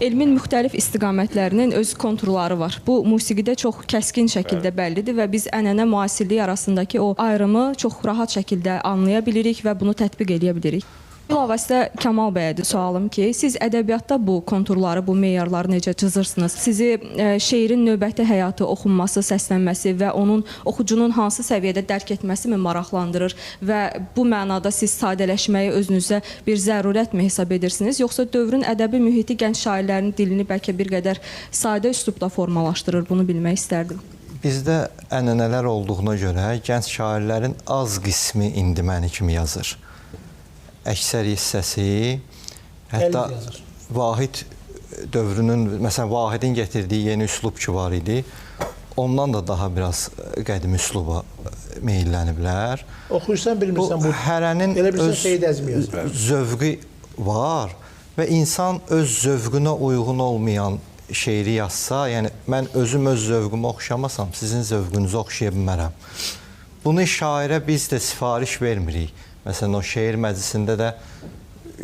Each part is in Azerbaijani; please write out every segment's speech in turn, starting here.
Elmin müxtəlif istiqamətlərinin öz konturları var. Bu musiqidə çox kəskin şəkildə bəllidir və biz ənənə müasirlik arasındakı o ayrımı çox rahat şəkildə anlaya bilirik və bunu tətbiq edə bilirik. Bilavasitə Kamal bəyədir sualım ki, siz ədəbiyyatda bu konturları, bu meyarları necə cızırsınız? Sizi şeirin növbəti həyatı oxunması, səslənməsi və onun oxucunun hansı səviyyədə dərk etməsi mi maraqlandırır və bu mənada siz sadələşməyi özünüzə bir zərurətmi hesab edirsiniz? Yoxsa dövrün ədəbi mühiti gənc şairlərin dilini bəlkə bir qədər sadə üslubda formalaşdırır? Bunu bilmək istərdim. Bizdə ənənələr olduğuna görə gənc şairlərin az qismi indi məni kimi yazır. Əksər hissəsi, hətta Vahid dövrünün, məsələn, Vahidin gətirdiyi yeni üslub ki var idi, ondan da daha biraz qədim üsluba meyilləniblər. Oxuyursan, bilmirsən, bu hərənin öz zövqü var və insan öz zövqünə uyğun olmayan şeiri yazsa, yəni mən özüm öz zövqümü oxşamasam, sizin zövqünüzü oxşaya bilmərəm. Bunu şairə biz də sifariş vermirik. Məsələn, o şeir məclisində də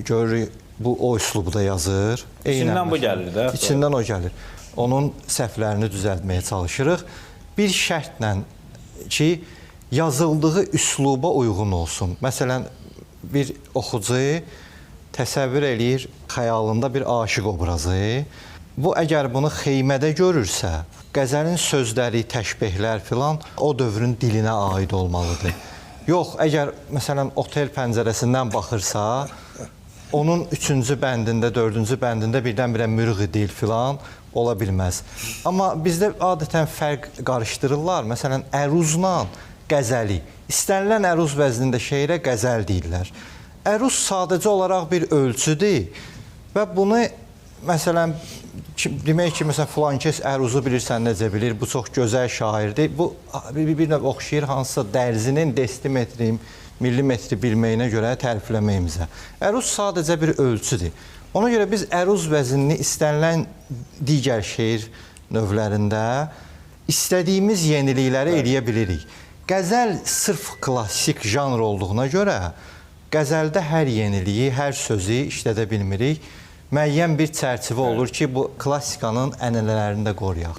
görürük, bu o üslubda yazır. İçindən bu gəlir də. İçindən o gəlir. Onun səhvlərini düzəltməyə çalışırıq. Bir şərtlə ki, yazıldığı üsluba uyğun olsun. Məsələn, bir oxucu təsəvvür eləyir xəyalında bir aşiq obrazı. Bu, əgər bunu xeymədə görürsə, qəzəlin sözləri, təşbihlər filan o dövrün dilinə aid olmalıdır. Yox, əgər məsələn otel pəncərəsindən baxırsa, onun 3-cü bəndində, 4-cü bəndində birdən-birə mürği dil filan ola bilməz. Amma bizdə adətən fərq qarışdırırlar. Məsələn, əruzla qəzəli. İstənilən əruz vəznində şeirə qəzəl deyirlər. Əruz sadəcə olaraq bir ölçüdür və bunu məsələn, demək ki, məsələn, filankəs əruzu bilirsən necə bilir, bu çox gözəl şairdir. Bu, bir növ oxşayır hansısa dərzinin destimetri, millimetri bilməyinə görə tərifləməyimizə. Əruz sadəcə bir ölçüdür. Ona görə biz əruz vəzinini istənilən digər şeir növlərində istədiyimiz yenilikləri eləyə bilirik. Qəzəl sırf klassik janr olduğuna görə qəzəldə hər yeniliyi, hər sözü işlədə bilmirik. Müəyyən bir çərçivə olur ki, bu klassikanın ənənələrini də qoruyaq.